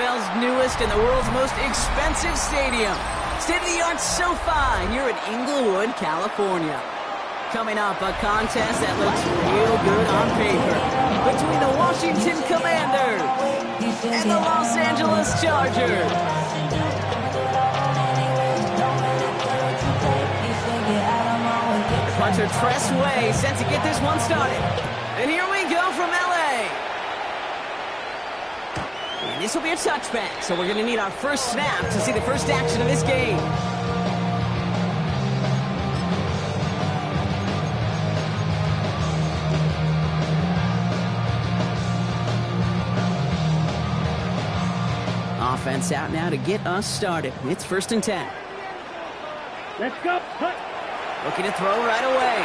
NFL's newest and the world's most expensive stadium. State-of-the-art SoFi here in Inglewood, California. Coming up, a contest that looks real good on paper between the Washington Commanders and the Los Angeles Chargers. The punter Tress Way set to get this one started. And here we go from LA. And this will be a touchback, so we're going to need our first snap to see the first action of this game. Offense out now to get us started. It's 1st and 10. Let's go. Looking to throw right away.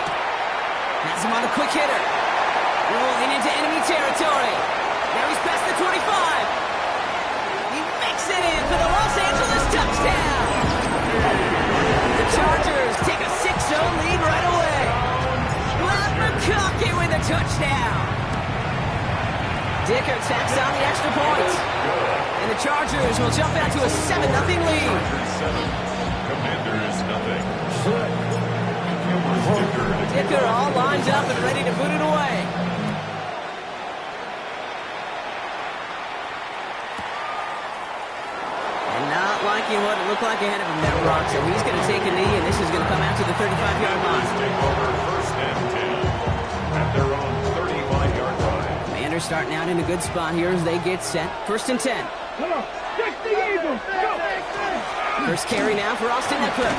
Has him on a quick hitter. Rolling into enemy territory. Now he's past the 25. He makes it in for the Los Angeles touchdown. The Chargers take a 6-0 lead right away. Glad McConkey with a touchdown. Dicker tacks on the extra point. And the Chargers will jump out to a 7-0 lead. Commanders nothing. Dicker all lined up and ready to put it away. And not liking what it looked like ahead of him there, Brock. So he's going to take a knee, and this is going to come out to the 35-yard line. Take over 1st and 10 at their own 35-yard line. Commanders starting out in a good spot here as they get set. 1st and 10. Come on. Check the Eagles. Go. First carry now for Austin Eckler.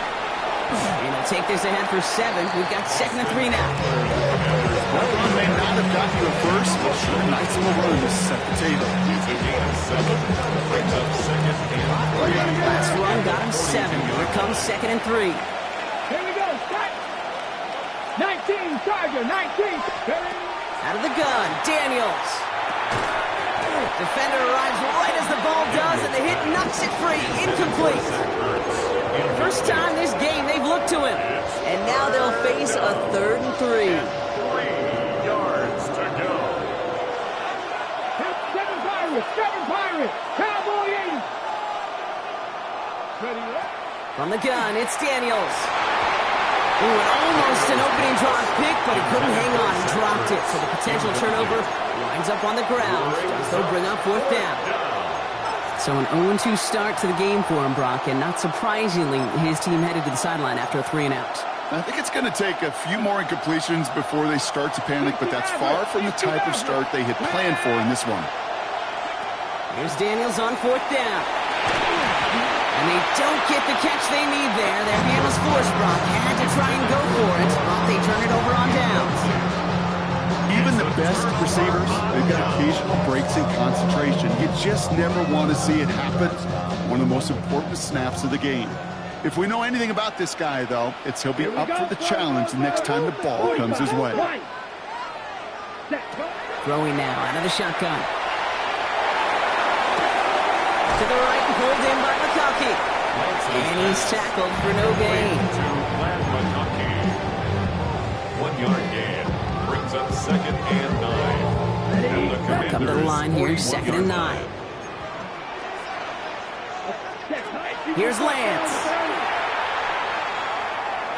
And he'll take this ahead for 7. We've got 2nd and 3 now. That run may not have got you at first, but sure, nice little run to set the table. It's a gain of 7. Brings up 2nd and 3. Last run got him 7. Here comes 2nd and 3. Here we go. Start. 19, Charger. 19. Out of the gun, Daniels. Defender arrives right as the ball does, and the hit knocks it free. Incomplete. First time this game they've looked to him. And now they'll face a 3rd and 3. 3 yards to go. 7 Pirates. 7 Pirates. Cowboy 80. Ready up. From the gun, it's Daniels. Ooh, and almost an opening drop pick, but he couldn't hang on. He dropped it, so the potential turnover winds up on the ground. They'll bring up 4th down. So an 0-2 start to the game for him, Brock, and not surprisingly, his team headed to the sideline after a 3-and-out. I think it's going to take a few more incompletions before they start to panic, but that's far from the type of start they had planned for in this one. Here's Daniels on 4th down. And they don't get the catch they need there. Their hand was forced, Brock. Had to try and go for it, but they turn it over on downs. Even the best receivers, they've got occasional breaks in concentration. You just never want to see it happen. One of the most important snaps of the game. If we know anything about this guy, though, it's he'll be up for the challenge the next time the ball comes his way. Throwing now out of the shotgun. To the right, pulled in by McConkey. And he's tackled for no gain. To Glad McConkey. 1-yard gain. Brings up 2nd and 9. Come to the line here, 2nd and 9. Here's Lance.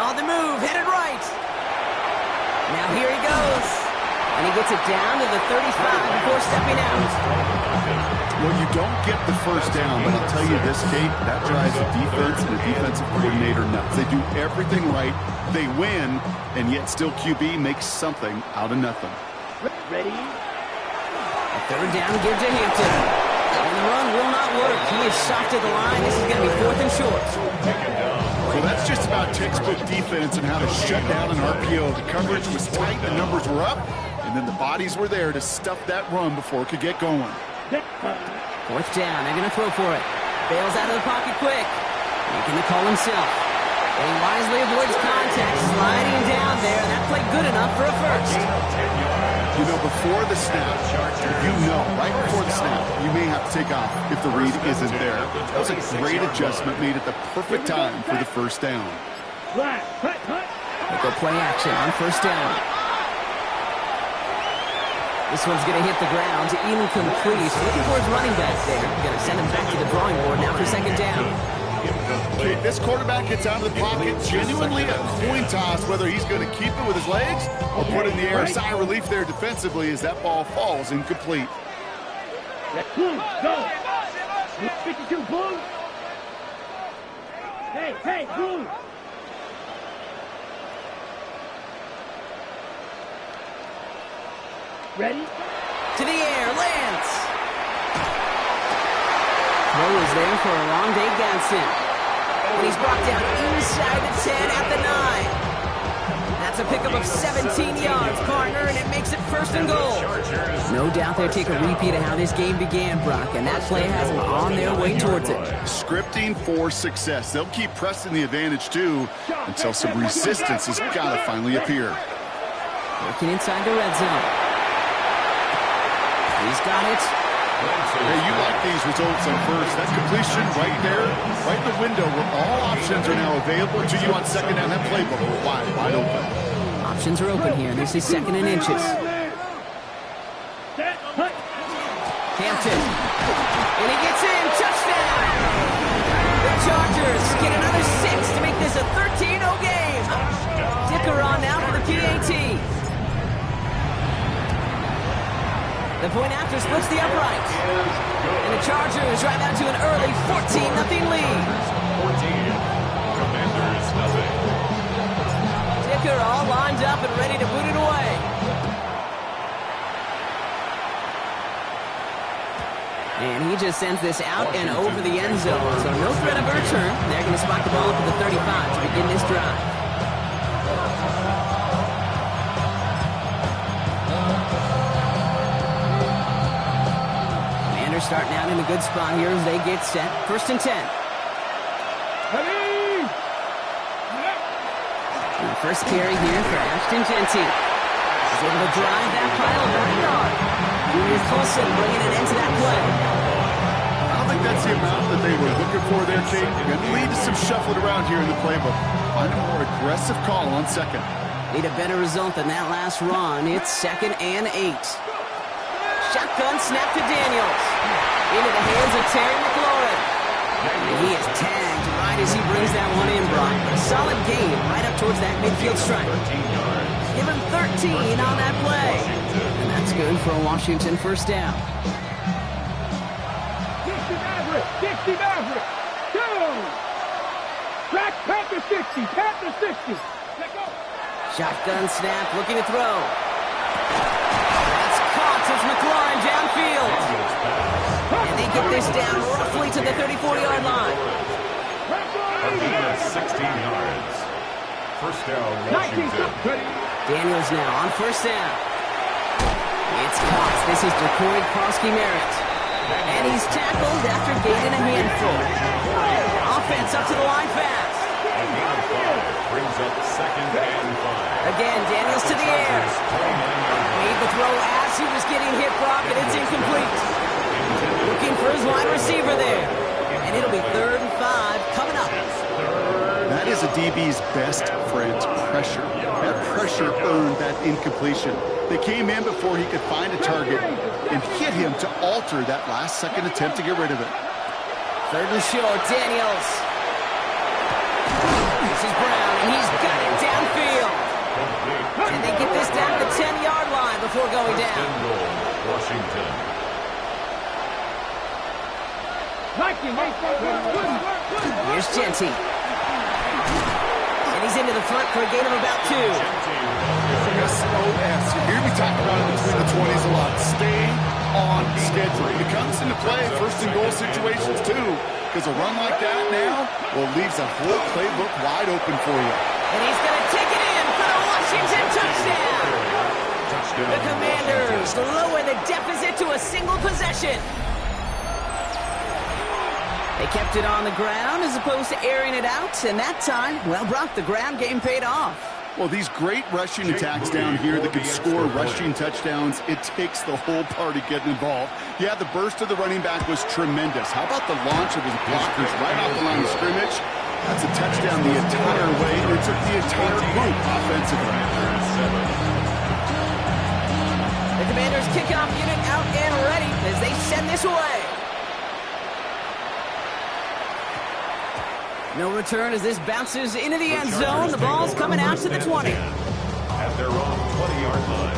On the move, headed right. Now here he goes. And he gets it down to the 35 before stepping out. Well, you don't get the first down, but I'll tell you this, Kate, that drives the defense and the defensive coordinator nuts. They do everything right. They win, and yet still QB makes something out of nothing. Ready? A 3rd down to give to Hampton. And the run will not work. He is soft at the line. This is going to be 4th and short. Well, that's just about textbook defense and how to shut down an RPO. The coverage was tight, the numbers were up, and then the bodies were there to stuff that run before it could get going. 4th down. They're going to throw for it. Bails out of the pocket quick. Making the call himself. And he wisely avoids contact. Sliding down there. That played good enough for a first. You know, before the snap, right before the snap, you may have to take off if the read isn't there. That was a great adjustment made at the perfect time for the first down. They go play action on 1st down. This one's going to hit the ground. Incomplete. Looking for his running back there. Going to send him kick. This quarterback gets out of the pocket, genuinely a coin toss whether he's going to keep it with his legs or put it in the air. Sigh of relief there defensively as that ball falls incomplete. Blue, go. 52, Blue. Hey, Blue. Ready? To the air, lands. Throw is there for Rondé Ganson. And he's brought down inside the 10 at the 9. That's a pickup of 17 yards, partner, and it makes it 1st and goal. No doubt they'll take a repeat of how this game began, Brock, and that play has them on their way towards it. Scripting for success. They'll keep pressing the advantage, too, until some resistance has got to finally appear. Working inside the red zone. He's got it. Hey, you like these results on first. That completion right there, right in the window where all options are now available to you on second down. That playbook wide open. Options are open here. This is 2nd and inches. Hampton. And he gets in. Touchdown. The Chargers get another 6 to make this a 13-0 game. Dicker on now for the PAT. The point after splits the uprights. And the Chargers drive out to an early 14-0 lead. 14. Commanders nothing. Dicker all lined up and ready to boot it away. And he just sends this out and over the end zone. So no threat of a return. They're going to spot the ball up at the 35 to begin this drive. Starting out in a good spot here as they get set. 1st and 10. And the first carry here for Ashton Jeanty. He's able to drive that pile of 9 yards. Julius Coulson bringing it into that play. I don't think that's the amount that they were looking for there, Kate. Going to lead to some shuffling around here in the playbook. Find a more aggressive call on second. Need a better result than that last run. It's 2nd and 8. Shotgun snap to Daniels. Into the hands of Terry McLaurin. And he is tagged right as he brings that one in, Brock. A solid gain right up towards that midfield stripe. Give him 13 on that play. And that's good for a Washington 1st down. Dixie Maverick. 2. Track Panther 60. Panther 60. Let go. Shotgun snap, looking to throw. It's McLaurin downfield. And they get this down roughly to the 34-yard line. A gain of 16 yards. 1st down, Washington. Daniels now on 1st down. It's caught. This is DeCoy Krosky-Merritt. And he's tackled after gaining a handful. Offense up to the line fast. A gain of 5 brings up 2nd and 5. Again, Daniels to the air. Made the throw as he was getting hit, Brock, and it's incomplete. Looking for his wide receiver there. And it'll be 3rd and 5 coming up. That is a DB's best friend, pressure. That pressure earned that incompletion. They came in before he could find a target and hit him to alter that last-second attempt to get rid of it. 3rd and short, Daniels. This is Brown, and he's got it downfield. And they get this down to the 10-yard line before going down. Washington. Here's Jeanty. And he's into the front for a gain of about 2. SOS. You hear me talk about it between the 20s a lot. Stay on schedule. It comes into play 1st and goal situations too. Because a run like that now, well, leaves a whole playbook wide open for you. And he's going to take it in for the Washington touchdown. The Commanders lower the deficit to a single possession. They kept it on the ground as opposed to airing it out. And that time, well, Brock, the ground game paid off. Well, these great rushing attacks down here that can score rushing touchdowns, it takes the whole party getting involved. Yeah, the burst of the running back was tremendous. How about the launch of his blockers right off the line of scrimmage? That's a touchdown the entire way, and it took the entire group offensively. The Commanders kickoff unit out and ready as they send this away. No return as this bounces into the end zone. The ball's coming out to the 20. At their own 20-yard line.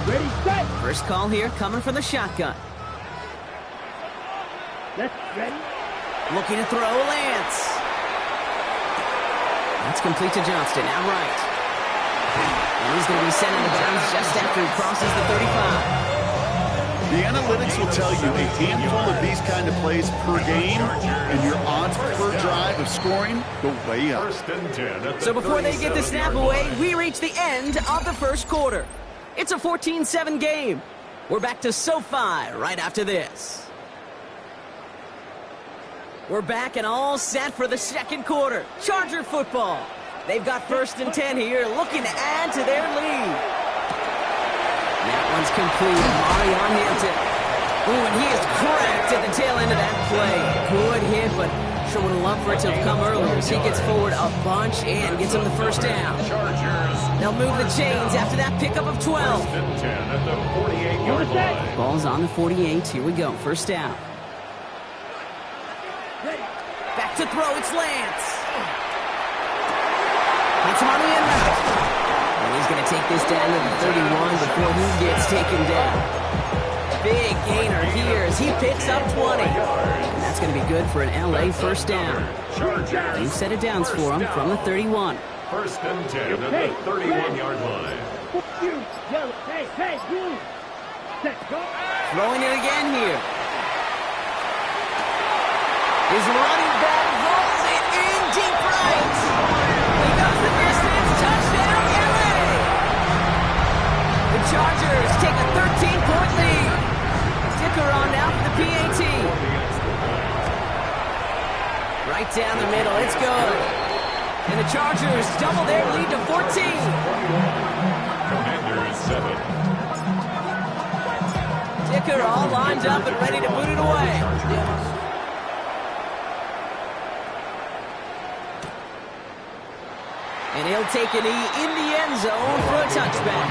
Ready, set. First call here coming from the shotgun. Let's ready. Looking to throw, Lance. That's complete to Johnston, out right. And he's going to be sent out of bounds just after he crosses the 35. The analytics will tell you a handful of these kind of plays per game, and your odds per drive of scoring go way up. First and 10. So before they get the snap away, we reach the end of the first quarter. It's a 14-7 game. We're back to SoFi right after this. We're back and all set for the second quarter. Charger football. They've got first and 10 here, looking to add to their lead. That one's complete. Marion Hampton. Ooh, and he is cracked at the tail end of that play. Good hit, but sure would have loved for it to have come earlier. So he gets forward a bunch and gets him the first down. They'll move the chains after that pickup of 12. First and 10 at the 48-yard line. Ball's on the 48. Here we go. First down. Back to throw. It's Lance. That's him on the end route. And he's going to take this down to the 31 before he gets taken down. Big gainer here as he picks up 20. And that's going to be good for an LA first down. New set of downs for him from the 31. First and 10 at the 31-yard line. You, yellow. Hey, you. Set, go. Throwing it again here. His running back rolls it in deep right. He goes the distance. Touchdown, LA. The Chargers take a 13-point lead. Dicker on now for the PAT. Right down the middle. It's good. And the Chargers double their lead to 14. Commanders 7. Dicker all lined up and ready to boot it away. And he'll take a knee in the end zone for a touchback.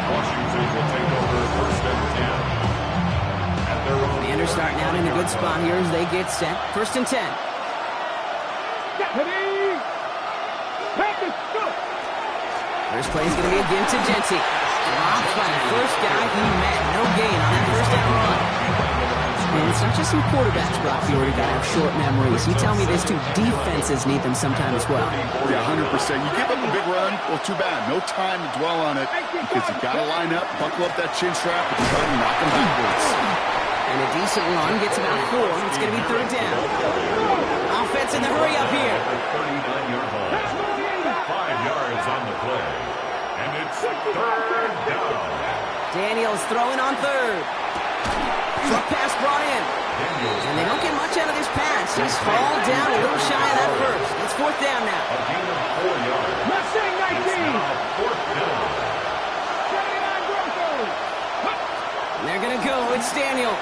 Washington will take over first and 10. At their own. Commanders starting out in a good spot here as they get set. First and 10. Ready. Practice, go. First play is going to be again to Genty. Dropped by the first guy he met. No gain on that first down run. And it's not just some quarterbacks, Brock Fiore, got to have short memories. You tell me this too, defenses need them sometime as well. Yeah, 100%. You give up a big run, well, too bad. No time to dwell on it because you got to line up, buckle up that chin strap, and try to knock them backwards. And a decent run gets about 4. It's going to be third down. Offense in the hurry up here. 39-yard line. 5 yards on the play. And it's third down. Daniels throwing on third. Short pass brought in. And they don't get much out of this pass. Just fall down a little shy of that first. It's fourth down now. A gain of 4 yards. Mustang 19. Now fourth down. And they're going to go. It's Daniels.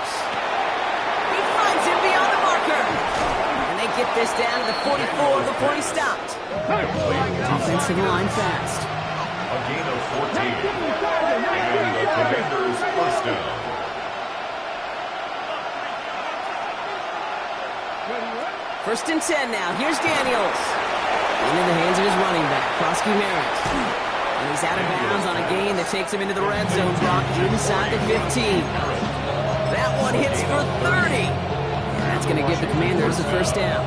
He finds him beyond the marker. And they get this down to the 44 before he stopped. Offensive line fast. A gain of 14. And the Commanders first down. First and 10 now. Here's Daniels. Into the hands of his running back, Krosky Merritt. And he's out of bounds on a gain that takes him into the red zone, Brock, inside the 15. That one hits for 30. And that's going to give the Commanders the first down.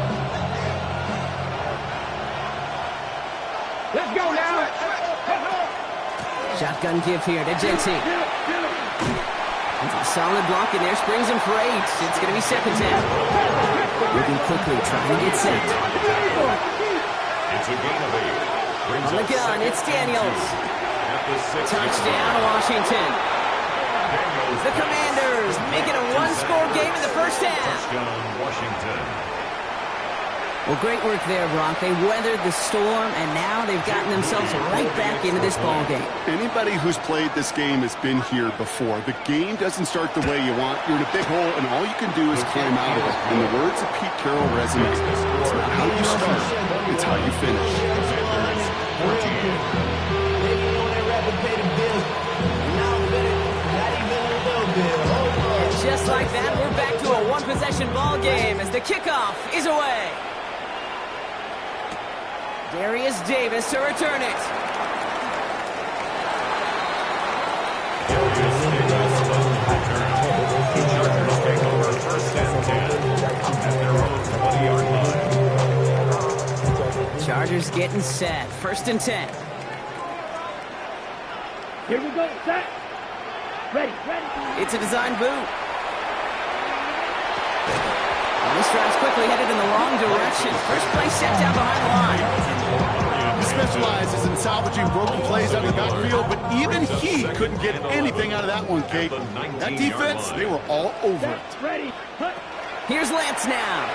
Let's go now. Shotgun give here to Genty. Solid block in there, springs him for 8. It's going to be second down. Moving quickly, trying to get set. It's a gain of 8. Brings On the up gun, it's Daniels. At the 6. Touchdown, Washington. Daniels. The Commanders make it a one-score game in the first half. Touchdown, Washington. Well, great work there, Brock. They weathered the storm, and now they've gotten themselves right back into this ball game. Anybody who's played this game has been here before. The game doesn't start the way you want. You're in a big hole, and all you can do is climb out of it. In the words of Pete Carroll resonate, it's not how you start, it's how you finish. Just like possession ball game as the kickoff is away. Darius Davis to return it. Chargers getting set. 1st and 10. Here we go. Set. Ready. It's a design boot. And this drive's quickly headed in the wrong direction. First play set down behind the line. He specializes in salvaging broken plays out of the backfield, but even he couldn't get anything out of that one, Kate. That defense, they were all over it. Ready. Hut. Here's Lance now.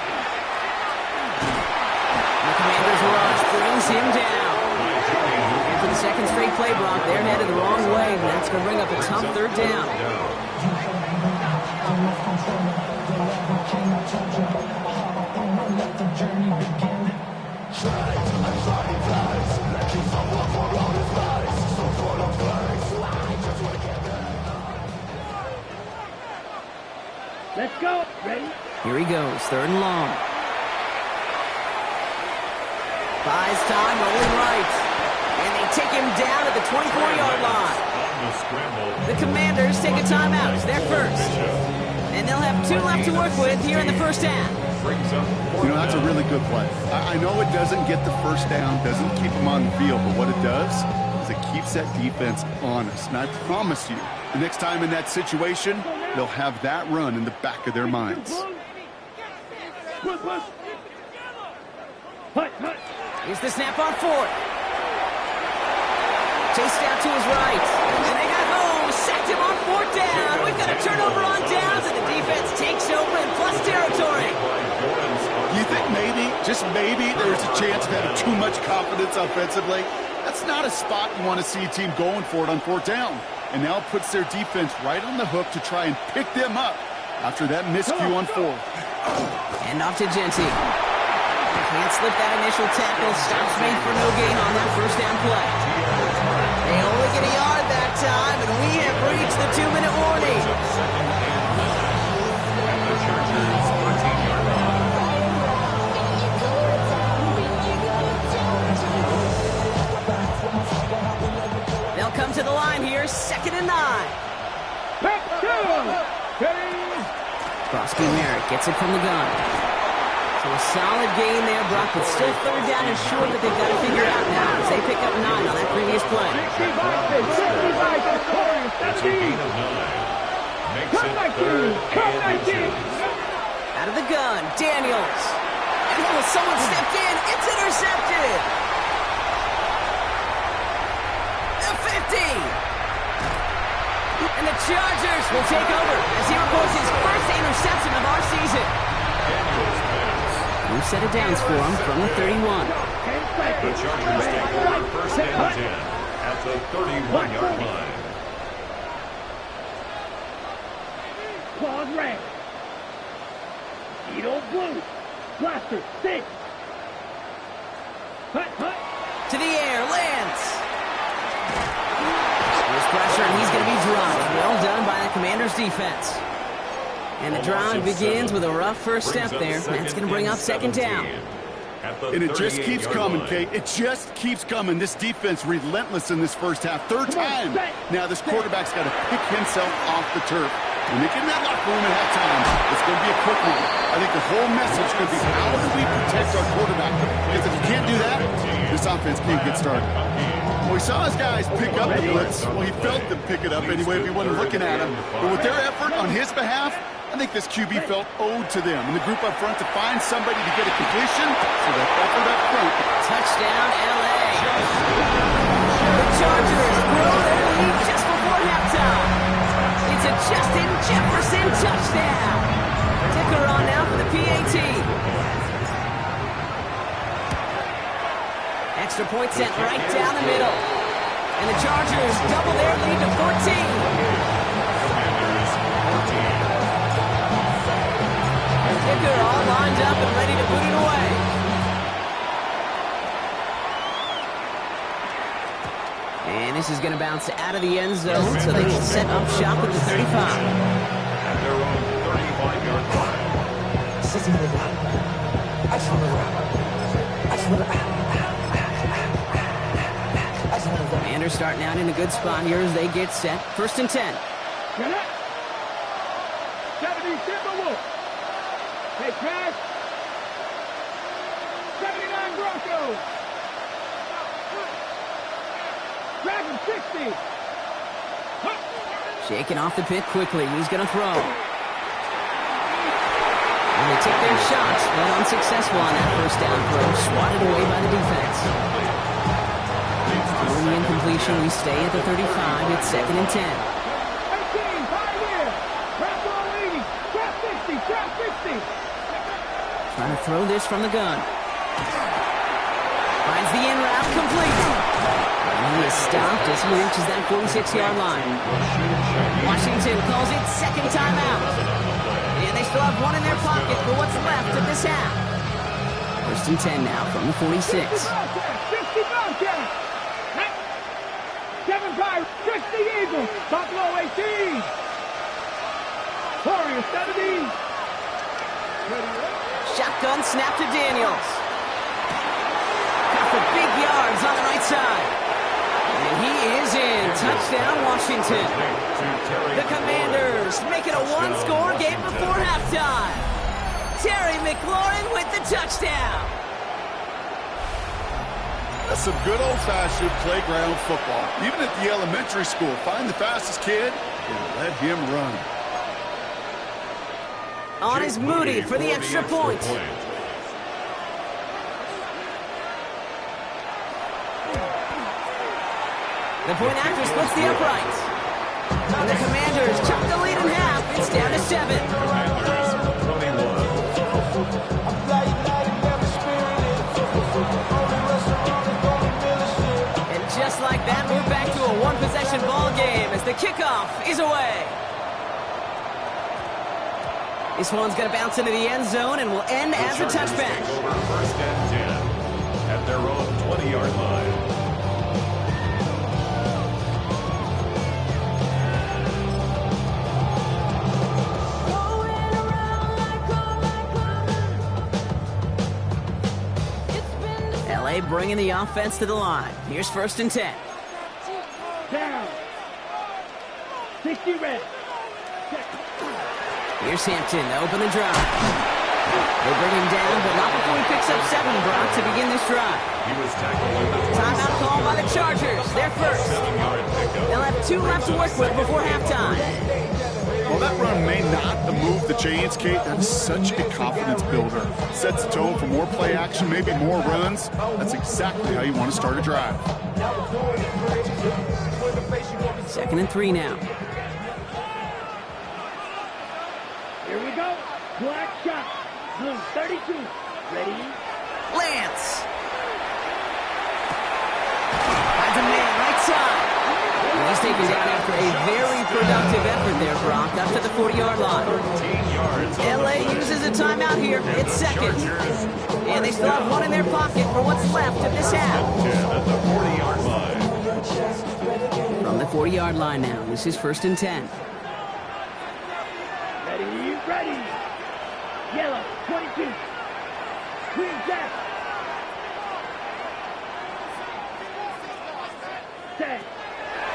The Commanders' rush brings him down. And for the second straight play, Brock, they're headed the wrong way, and that's going to bring up a tough 3rd down. Let's go. Ready. Here he goes, 3rd and long. Buys time, rolling right. And they take him down at the 24-yard line. The Commanders take a timeout. It's their first. And they'll have 2 left to work with here in the 1st half. You know, that's a really good play. I know it doesn't get the 1st down, doesn't keep them on the field, but what it does is it keeps that defense honest. And I promise you, the next time in that situation, they'll have that run in the back of their minds. Push. Hut. Here's the snap on 4th. Chased out to his right. And they got home. Sacked him on 4th down. We've got a turnover on downs, and the defense takes over in plus territory. Do you think maybe, just maybe, there's a chance of having too much confidence offensively? That's not a spot you want to see a team going for it on 4th down. And now it puts their defense right on the hook to try and pick them up after that miscue on 4th. And off to Genty. Can't slip that initial tackle. Stops made for no gain on that 1st down play. They only get a yard that time, and we have reached the 2-minute warning. They'll come to the line here, 2nd and 9. Back 2. Ready. Brosky Merritt gets it from the gun. So a solid gain there, Brock, but still 3rd down and short that they've got to figure out now as they pick up 9 on that previous play. 65 to score. 17. Come 19. Out of the gun, Daniels. And someone stepped in. It's intercepted. The 50. And the Chargers will take over as he records his first interception of our season. New set of downs for him from the 31. The Chargers take over 1st and 10 at the 31-yard line. Claws red. Edo blue. Blaster 6. Hut. To the air, Lance. There's pressure, and he's going to be dropped. Well done by the Commanders' defense. And the drive begins with a rough first step there. That's going to bring up 2nd down. And it just keeps coming, Kate. It just keeps coming. This defense relentless in this 1st half. 3rd time. Now this quarterback's got to pick himself off the turf. When they get in that locker room at halftime, it's going to be a quick one. I think the whole message is going to be, how do we protect our quarterback? Because if you can't do that, this offense can't get started. Well, we saw his guys pick up the blitz. Well, he felt them pick it up anyway if he wasn't looking at him. But with their effort on his behalf, I think this QB felt owed to them and the group up front to find somebody to get a completion, so that effort up front. Touchdown, L.A. The Chargers grow their lead just before halftime. It's a Justin Jefferson touchdown. Ticker on now for the PAT. Extra point sent right down the middle. And the Chargers double their lead to 14. Kicker all lined up and ready to put it away. And this is going to bounce out of the end zone, so they will set up shop at the 35. At their own 35-yard line. starting out in a good spot here as they get set. 1st and 10. Get up. 70 Timberwolves. Take pass. 79 Broncos. Dragon 60. Shaking off the pit quickly. He's going to throw. And they take their shots, but unsuccessful on that 1st down throw. Swatted away by the defense. On the incompletion, we stay at the 35. It's 2nd and 10. 18, 5 here. Trap ball 80. Trap 60. Trap 60. Trying to throw this from the gun. Finds the in route complete. And he is stopped as he reaches that 46-yard line. Washington calls it 2nd timeout. And they still have one in their pocket for what's left of this half. 1st and 10 now from the 46. 50 Bobcats. 7 Pirates. 60 Eagles. Buffalo 18. Warriors 70. Shotgun snap to Daniels. Got the big yards on the right side. And he is in. Touchdown, Washington. The Commanders make it a one-score game before halftime. Terry McLaurin with the touchdown. That's some good old-fashioned playground football. Even at the elementary school, find the fastest kid and let him run. On is Moody for the extra point. The point after splits the uprights. And the Commanders chop the lead in half. It's down to 7. And just like that, we're back to a one-possession ball game as the kickoff is away. This one's going to bounce into the end zone and will end as a touchback. 1st and 10 at their own 20-yard line. LA bringing the offense to the line. Here's 1st and 10. Down. 60 red. Here's Hampton to open the drive. They bring him down, but not before he picks up 7, Brock, to begin this drive. He was tackled. Timeout call by the Chargers. They're first. They'll have 2 left to work with before halftime. Well, that run may not have moved the chains, Kate. That's such a confidence builder. Sets the tone for more play action, maybe more runs. That's exactly how you want to start a drive. 2nd and 3 now. Here we go. Black shot. Blue 32. Ready? Lance. Finds a man right side. And he's taken down after a very productive effort there, Brock, up to the 40-yard line. 13 yards. LA uses a timeout here. It's 2nd. And they still have one in their pocket for what's left of this half. At the 40-yard line. From the 40-yard line now, this is 1st and 10. Ready? Ready. Yellow 22. Green jack. Set.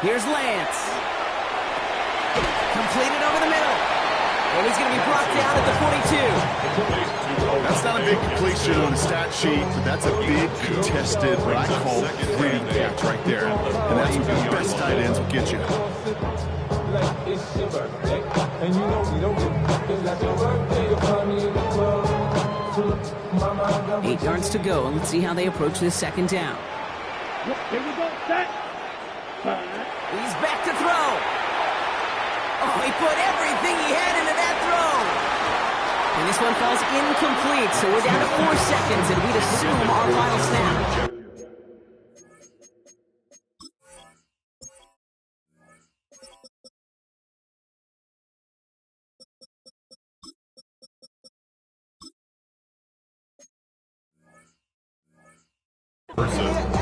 Here's Lance. Completed over the middle. And he's going to be brought down at the 42. That's not a big completion on the stat sheet, but that's a big contested, what I call gritty catch right there. And that's what the best tight ends will get you. 8 yards to go, and let's see how they approach this 2nd down. Here we go. Set. He's back to throw. Oh, he put everything he had into that throw. And this one falls incomplete, so we're down to 4 seconds, and we'd assume our final snap.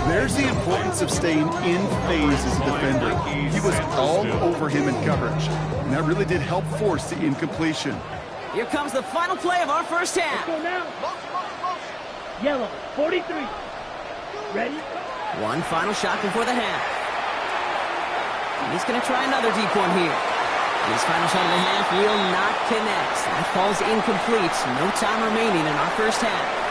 There's the importance of staying in phase as a defender. He was all over him in coverage, and that really did help force the incompletion. Here comes the final play of our first half. Go now. Yellow 43. Ready? One final shot before the half. He's going to try another deep one here. His final shot of the half will not connect. That falls incomplete. No time remaining in our first half.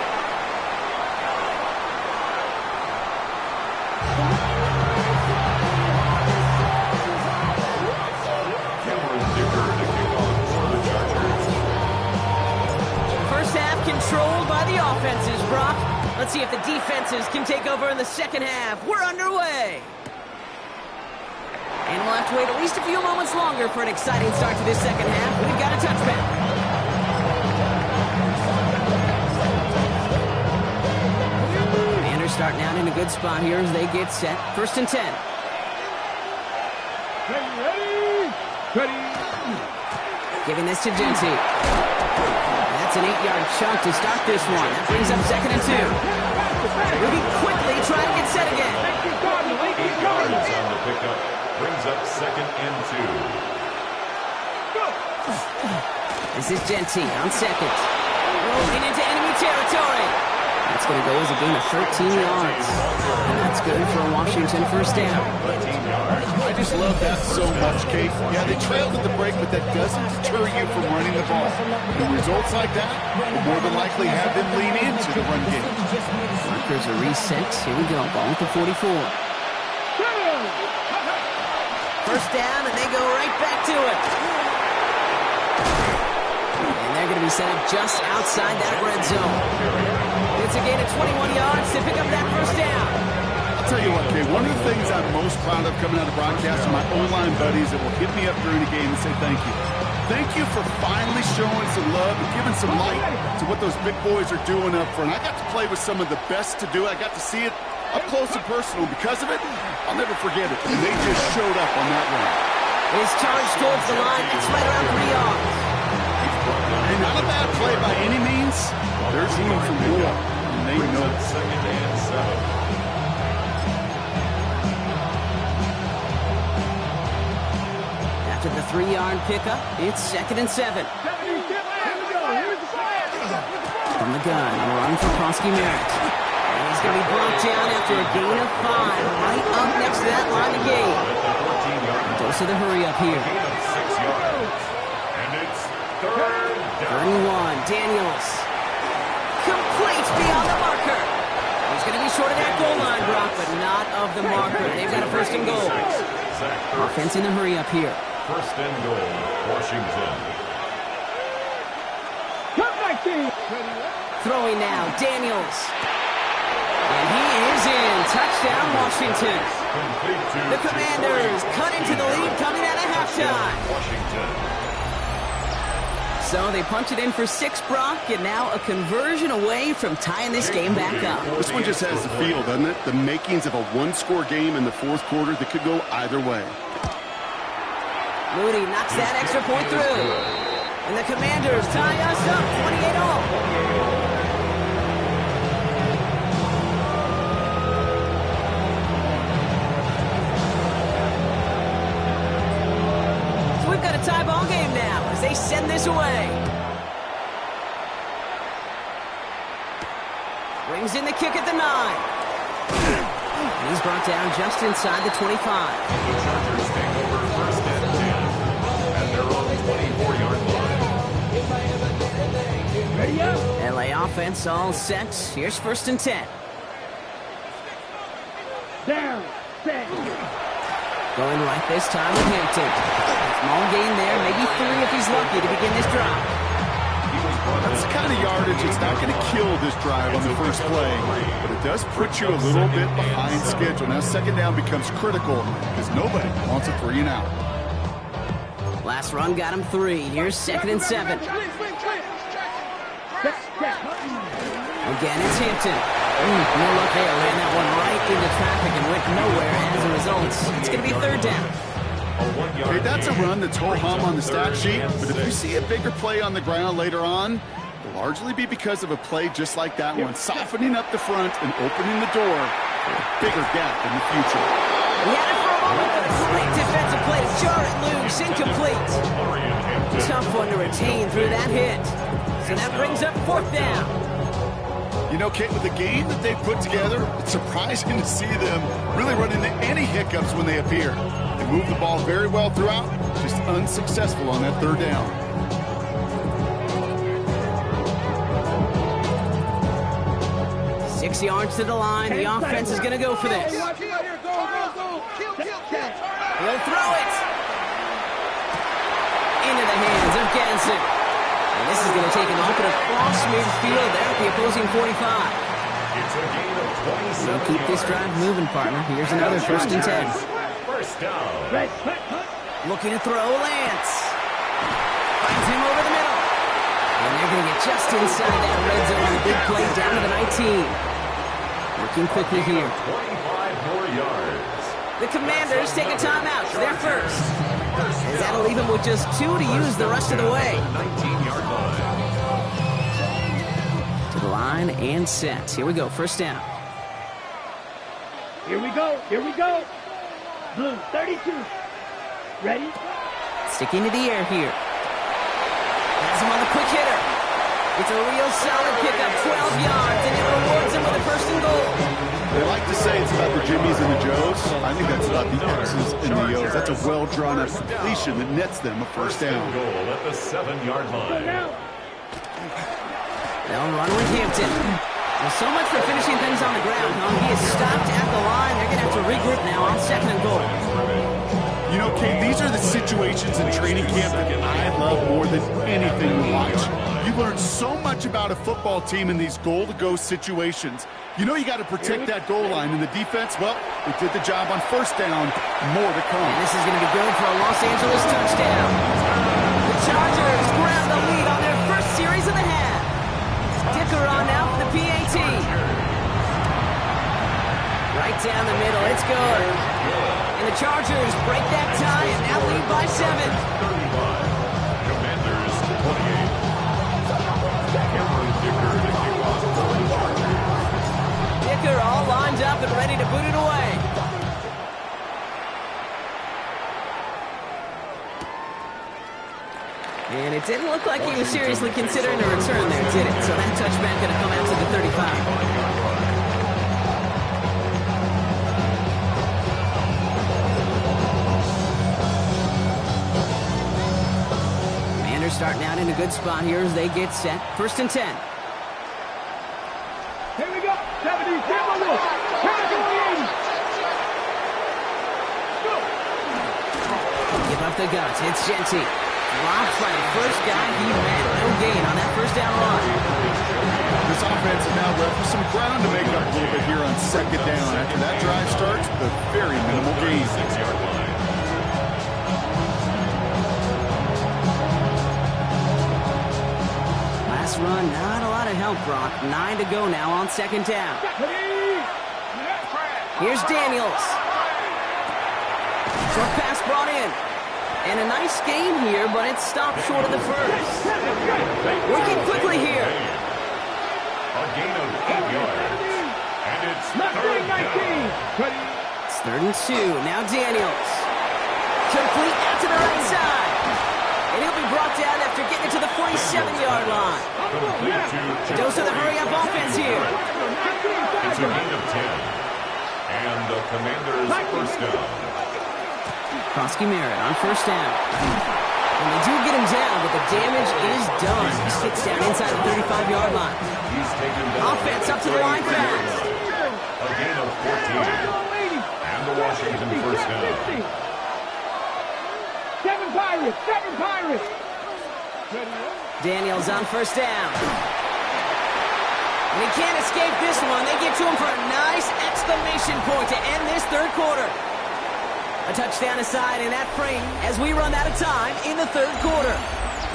First half controlled by the offenses, Brock. Let's see if the defenses can take over in the second half. We're underway. And we'll have to wait at least a few moments longer for an exciting start to this second half. We've got a touchback. Commanders starting out in a good spot here as they get set. 1st and 10. Ready. Giving this to Genty. That's an 8-yard chunk to start this one. That brings up 2nd and 2. Moving quickly, trying to get set again. 8 yards on the pickup. Brings up 2nd and 2. This is Genty on 2nd. Rolling into enemy territory. That's going to go as a gain of 13 yards. And that's good for a Washington first down. I just love that so much, Kate. Yeah, they trailed at the break, but that doesn't deter you from running the ball. And results like that will more than likely have them lean into the run game. Markers are reset. Here we go. Ball at the 44. First down, and they go right back to it. And they're going to be set up just outside that red zone. It's a gain of 21 yards to pick up that first down. I'll tell you what, Kay, one of the things I'm most proud of coming out of broadcast are my O-line buddies that will hit me up during the game and say thank you. Thank you for finally showing some love and giving some light to what those big boys are doing up front. I got to play with some of the best to do it. I got to see it up close and personal. Because of it, I'll never forget it. And they just showed up on that run. His charge towards the line. It's right around 3 yards. And not a bad play by any means. There's room for more. And they know it. 2nd and 7. After the 3-yard pickup, it's 2nd and 7. From the gun, a run for Prosky Merritt. And he's going to be brought down after a gain of 5, right up next to that line of gain. Dose of the hurry up here. Gain of 6 yards. And it's 3rd down. 31, Daniels. Complete beyond the marker. He's going to be short of that goal line, Brock, but not of the marker. They've got a 1st and goal. Offense in the hurry up here. 1st and goal, Washington. Throwing now, Daniels. And he is in. Touchdown, Washington. The Commanders cut into the lead coming out of halftime. Washington. So they punch it in for 6, Brock, and now a conversion away from tying this game back up. This one just has the feel, doesn't it? The makings of a one-score game in the 4th quarter that could go either way. Moody knocks that extra point through. And the Commanders tie us up 28-all. So we've got a tie ball game now as they send this away. Brings in the kick at the 9. And he's brought down just inside the 25. The Chargers take over 1st and 10 at their own 24-yard line. LA offense all set. Here's 1st and 10. Down, set. Going right this time with Hampton. Small gain there, maybe 3 if he's lucky to begin this drive. That's the kind of yardage it's not going to kill this drive on the first play, but it does put you a little bit behind schedule. Now 2nd down becomes critical because nobody wants a 3 and out. Last run got him 3. Here's 2nd and 7. Again, it's Hampton. No luck there. Ran that one right into traffic and went nowhere as a result. It's going to be 3rd down. Okay, that's a run that's ho-hum on the stat sheet, but if you see a bigger play on the ground later on, it'll largely be because of a play just like that one, softening up the front and opening the door for a bigger gap in the future. He had it for a moment, but a great defensive play to jar it loose, incomplete. Tough one to retain through that hit. So that brings up 4th down. You know, Kate, with the game that they've put together, it's surprising to see them really run into any hiccups when they appear. And moved the ball very well throughout, just unsuccessful on that third down. 6 yards to the line. The offense is going to go for this. He'll throw it into the hands of Ganson. And this is going to take an open across midfield there at the opposing 45. It's a gain of 27. So keep this drive moving, partner. Here's another 1st and 10. First down. Looking to throw Lance. Finds him over the middle. And they're going to get just inside that red zone on a big play down to the 19. Working quickly here. 25 more yards. The Commanders take a timeout. They're first. As that'll leave them with just 2 to use the rest of the way. 19-yard line. To the line and set. Here we go. First down. Here we go. Here we go. Blue, 32. Ready? Sticking to the air here. Has him on the quick hitter. It's a real solid pickup. 12 yards, and it rewards him with a 1st and goal. They like to say it's about the Jimmies and the Joes. I think that's about the X's and the O's. That's a well-drawn-up completion that nets them a 1st down. Goal at the 7-yard line. They'll run with Hampton. Well, so much for finishing things on the ground, huh? He is stopped at the line. They're going to have to regroup now on 2nd and goal. You know, Kate, these are the situations in training camp that I love more than anything to watch. You learn so much about a football team in these goal-to-go situations. You know you got to protect that goal line, and the defense, well, they did the job on 1st down. More to come. And this is going to be good for a Los Angeles touchdown. The Chargers grab the lead on their first series of the half. Dicker on now for the PAT. Right down the middle. It's good. And the Chargers break that tie and now lead by 7. 35. Commanders 28. Cameron Dicker to kick off for the Chargers. Dicker all lined up and ready to boot it away. And it didn't look like he was seriously considering a return there, did it? So that touchback going to come out to the 35. Starting out in a good spot here as they get set. 1st and 10. Here we go. 70, Timberwolves. Give up the guts. It's Genty. Drops by the first guy he met. No gain on that 1st down run. This offense is now left with some ground to make up a little bit here on 2nd down. After that drive starts, a very minimal gain. 6-yard line. Run, not a lot of help, Brock. 9 to go now on 2nd down. Here's Daniels. Short pass brought in. And a nice gain here, but it's stopped short of the first. Working quickly here. A gain of 8 yards. And it's 3rd down. It's 3rd and 2. Now Daniels. Complete out to the right side. And he'll be brought down after getting it to the 47-yard line. Dose of the hurry-up offense here. It's a gain of 10. And the Commanders' 1st down. Krosky Merritt on 1st down. And they do get him down, but the damage is done. He sits down inside the 35-yard line. He's taken down. Offense up to the line fast. A gain of 14. And the Washington 1st down. 7 Pirates. 7 Pirates. Daniels on 1st down. And he can't escape this one. They get to him for a nice exclamation point to end this 3rd quarter. A touchdown aside in that frame as we run out of time in the 3rd quarter.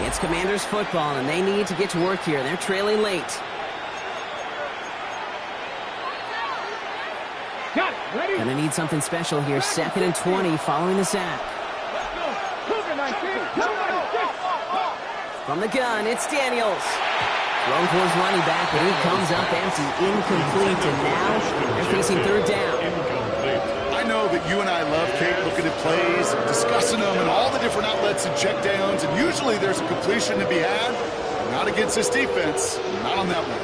It's Commanders football, and they need to get to work here. They're trailing late. Got it. Ready? Gonna need something special here. 2nd and 20 following the sack. From the gun, it's Daniels. Thrown for his running back, but he comes up empty, incomplete, and now they're facing 3rd down. I know that you and I love, Kate, looking at plays, discussing them, and all the different outlets and checkdowns, and usually there's a completion to be had. Not against this defense. Not on that one.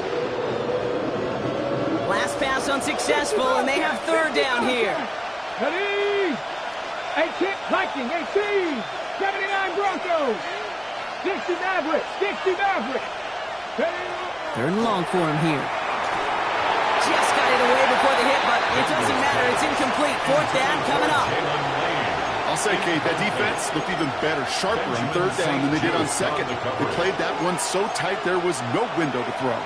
Last pass unsuccessful, and they have 3rd down here. Ready? 18, Viking, 18. 79 Broncos. 60 Mavericks. 60 Mavericks. Third and long for him here. Just got it away before the hit, but it doesn't matter. It's incomplete. Fourth down coming up. I'll say, Kate, that defense looked even better, sharper on third down than they did on second. They played that one so tight there was no window to throw.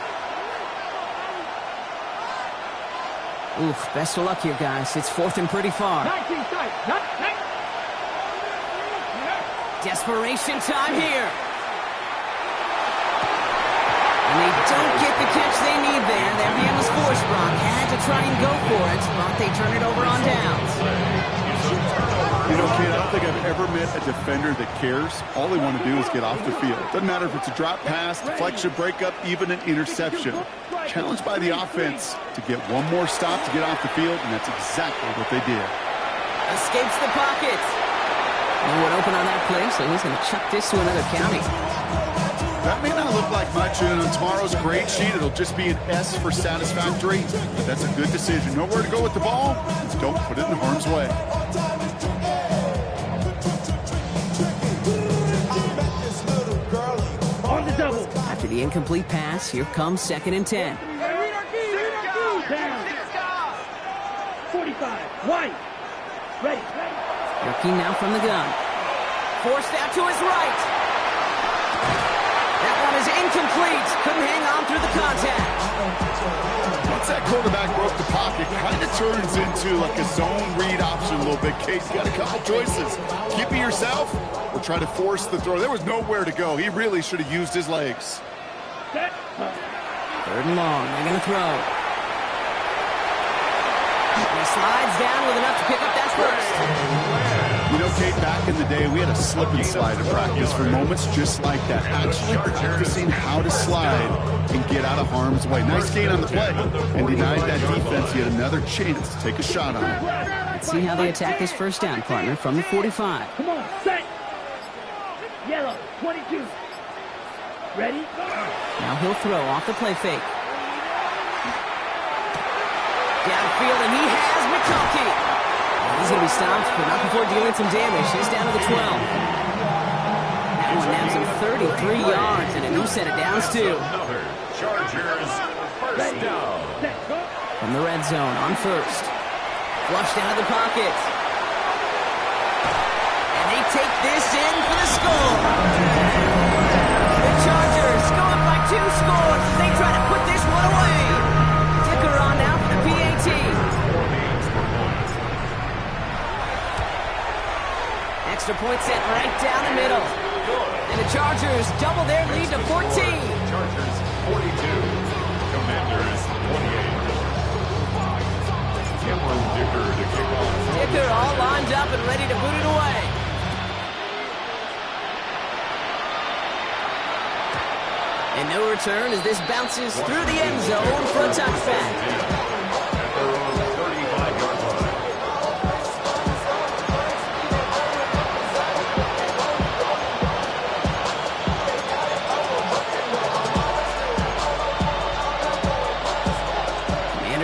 Oof, best of luck here, guys. It's fourth and pretty far. 19 tight. Desperation time here. And they don't get the catch they need there. Their man was forced. Brock had to try and go for it, but they turn it over on downs. You know, Kate, I don't think I've ever met a defender that cares. All they want to do is get off the field. Doesn't matter if it's a drop pass, deflection, breakup, even an interception. Challenged by the offense to get one more stop to get off the field, and that's exactly what they did. Escapes the pocket. No one open on that play, so he's going to chuck this to another county. That may not look like much, and on tomorrow's grade sheet, it'll just be an S for satisfactory. But that's a good decision. Know where to go with the ball, don't put it in harm's way. On the double. After the incomplete pass, here comes 2nd and 10. Down. 45. White. Ready. Working now from the gun. Forced out to his right. That one is incomplete. Couldn't hang on through the contact. Once that quarterback broke the pocket, kind of turns into like a zone read option a little bit. Kate's got a couple choices. Keep it yourself or try to force the throw. There was nowhere to go. He really should have used his legs. Set. Third and long. They're going to throw. He slides down with enough to pick up that first. You know, Kate, back in the day, we had a slip and slide in practice for moments just like that. Actually practicing how to slide and get out of harm's way. Nice gain on the play and denied that defense yet another chance to take a shot on it. Let's see how they attack this first down, partner, from the 45. Come on, set. Yellow, 22. Ready? Now he'll throw off the play fake. Downfield, and he has McConkey. He's going to be stopped, but not before dealing some damage. He's down to the 12. That one nabs him 33 yards, and a new set of downs, too. Chargers first down. From the red zone on first. Flushed out of the pocket. And they take this in for the score. The Chargers go up by 2 scores as they try to put this one away. Dicker on now for the PAT. Extra point set right down the middle. And the Chargers double their lead to 14. Chargers 42. Commanders 28. Cameron Dicker to kick off. Dicker all lined up and ready to boot it away. And no return as this bounces through the end zone for a touchback.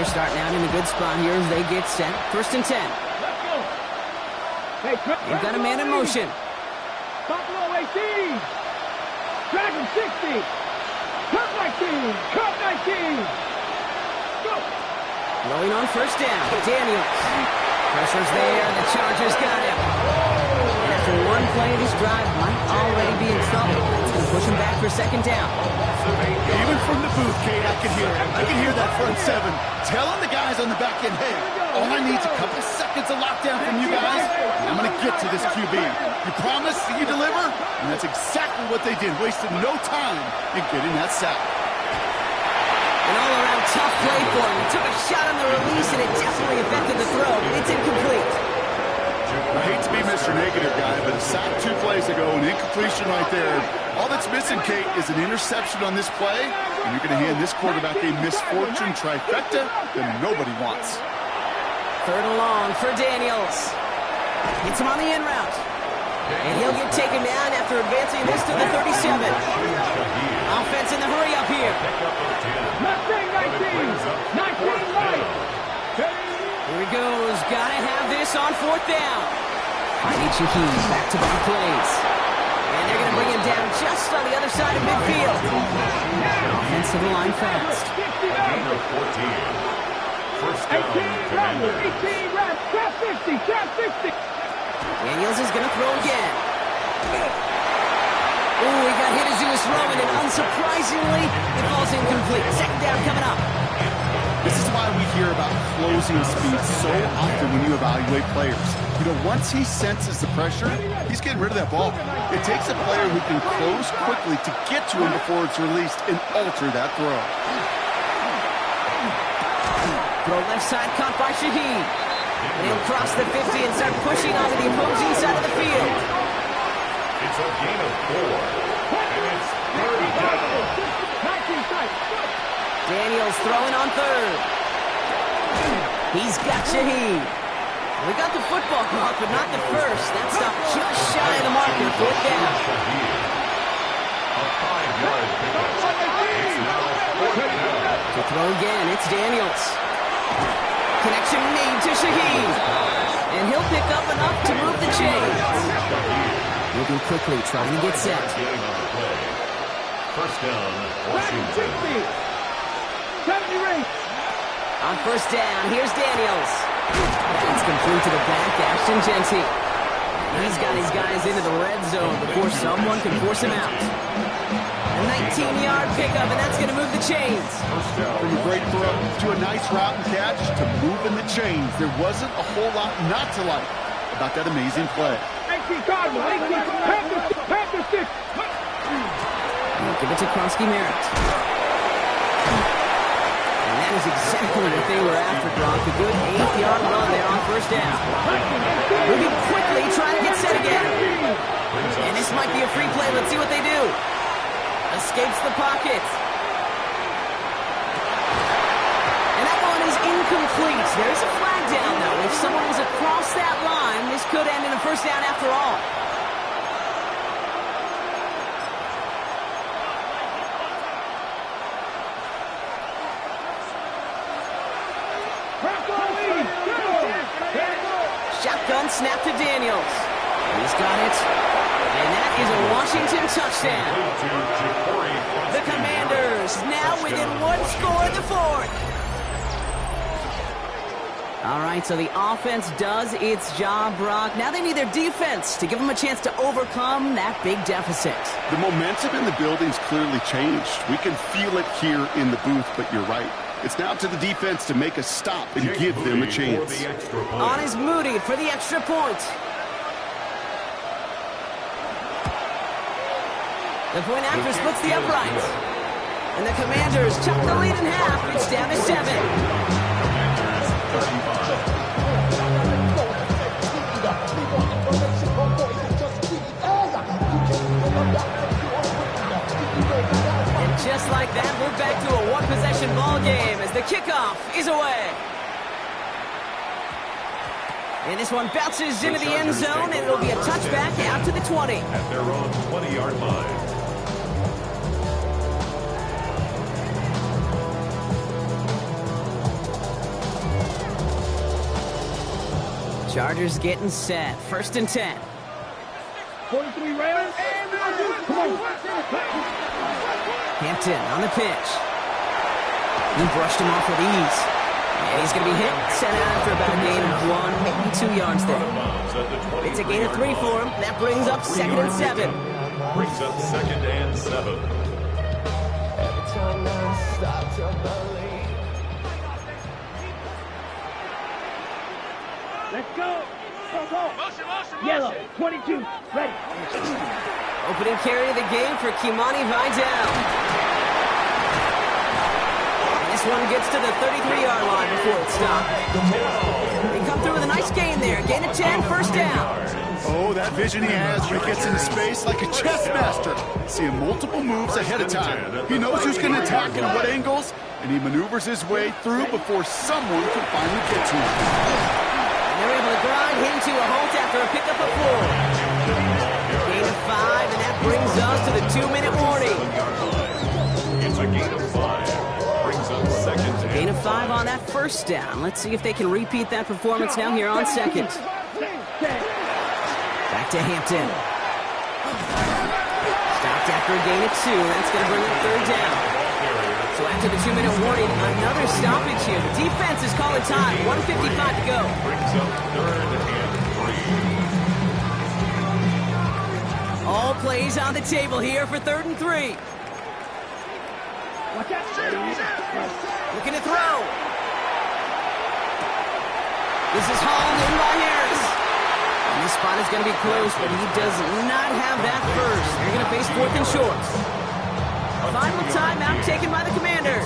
Starting out in a good spot here as they get set. First and 10. They've got a man in motion. Buffalo 18. Dragon 60. Cup 19. Cup 19. Go. Rolling on first down. Daniels. Pressure's there. The Chargers got him. And after one play, this drive might already be in trouble. It's going to push him back for second down. Even from the booth, Kate, I can hear it. I can hear that front seven telling the guys on the back end, hey, all I need is a couple seconds of lockdown from you guys, and I'm going to get to this QB. You promise that you deliver? And that's exactly what they did. Wasted no time in getting that sack. An all-around tough play for him. He took a shot on the release, and it definitely affected the throw. It's incomplete. I hate to be Mr. Negative guy, but a sack 2 plays ago, an incompletion right there. All that's missing, Kate, is an interception on this play, and you're going to hand this quarterback a misfortune trifecta that nobody wants. Third and long for Daniels. Hits him on the in route. And he'll get taken down after advancing this to the 37. Offense in the hurry up here. Mustang 19. 19 right. Here he goes. Gotta have this on fourth down. Finding Shaheed, back-to-back plays. And they're going to bring him down just on the other side of midfield. Offensive line fast. Gain of 14. First down, 18 Commanders. 18 reps, trap 50, trap 50. Daniels is going to throw again. Ooh, he got hit as he was throwing, and unsurprisingly, it falls incomplete. Second down coming up. This is why we hear about closing speed so often when you evaluate players. You know, once he senses the pressure, he's getting rid of that ball. It takes a player who can close quickly to get to him before it's released and alter that throw. Throw left side, caught by Shaheed. And he'll cross the 50 and start pushing onto the opposing side of the field. It's a gain of 4. And it's third down. Daniels throwing on third. He's got Shaheed. We got the football clock, but not the first. That stopped just shy of the marker. Fourth down. A 5-yard pickup. It's now fourth down. To throw again, it's Daniels. Connection made to Shaheed. And he'll pick up enough to move the chains. Moving quickly, trying to get set. First down, Washington. 70 rate. On first down, here's Daniels. That's complete to the back, Ashton Jeanty. He's got his guys into the red zone before someone can force him out. A 19-yard pickup, and that's going to move the chains. From a great throw to a nice route and catch to moving the chains, there wasn't a whole lot not to like about that amazing play. 18 Cardinal, 18 Panther 6. Give it to Kronsky Merritt. And that is exactly what they were after, Gronk. A good 8-yard run there on first down. Moving quickly, trying to get set again. And this might be a free play. Let's see what they do. Escapes the pocket. And that one is incomplete. There's a flag down, though. If someone was across that line, this could end in a first down after all. Shotgun snap to Daniels. He's got it. And that is a Washington touchdown. The Commanders now within one score in the fourth. All right, so the offense does its job, Brock. Now they need their defense to give them a chance to overcome that big deficit. The momentum in the building's clearly changed. We can feel it here in the booth, but you're right. It's now to the defense to make a stop and give them a chance. On is Moody for the extra point. The point after splits the uprights. And the Commanders chuck the lead in half. It's down to 7. And just like that, we're back to a one-possession ball game as the kickoff is away. And this one bounces into the end zone, and it'll be a touchback out to the 20. At their own 20-yard line. Chargers getting set. First and 10. 43 Raiders. Come on. Hampton on the pitch. He brushed him off with ease. And he's going to be hit. Set out after about a gain of 1, maybe 2 yards there. It's a gain of 3 for him. That brings up second and 7. Brings up second and 7. Every time I stop to believe. Let's go. Motion. Yellow, 22, ready. Opening carry of the game for Kimani Vidal. And this one gets to the 33-yard line before it stopped. They come through with a nice gain there. Gain of 10, first down. Oh, that vision he has when he gets into space like a chess master. Seeing multiple moves ahead of time. He knows who's going to attack and what angles, and he maneuvers his way through before someone can finally get to him. They're able to grind him to a halt after a pickup of 4. Gain of 5, and that brings us to the 2-minute warning. It's a gain of 5. Brings up second and Gain of 5 on that first down. Let's see if they can repeat that performance now here on second. to Hampton. Stopped after a gain of 2. That's going to bring up third down. So after the 2-minute warning, another stoppage here. The defense is calling time. 1:55 to go. Brings up third and 3. All plays on the table here for 3rd and 3. Watch out. Looking to throw. This is hauled in by Harris. And this spot is going to be close, but he does not have that first. They're going to face 4th and short. Final timeout taken by the Commanders.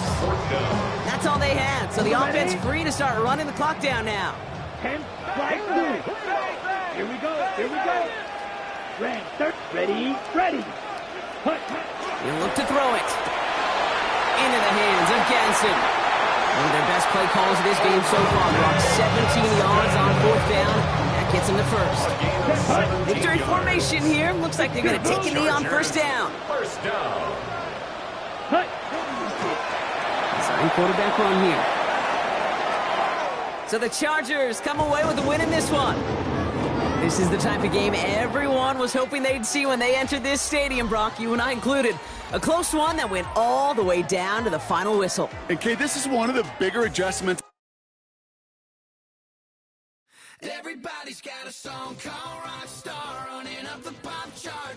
That's all they had, so the offense free to start running the clock down now. 10, strike 2. Here we go. Ready. Put. He'll look to throw it. Into the hands of Ganson. One of their best play calls of this game so far. Brock 17 yards on 4th down. That gets him to first. Victory formation here. Looks like they're going to take a knee on 1st down. First down. Put. Design quarterback run here. So the Chargers come away with a win in this one. This is the type of game everyone was hoping they'd see when they entered this stadium, Brock, you and I included. A close one that went all the way down to the final whistle. And Kay, this is one of the bigger adjustments. Everybody's got a song called Rockstar running up the pop charts.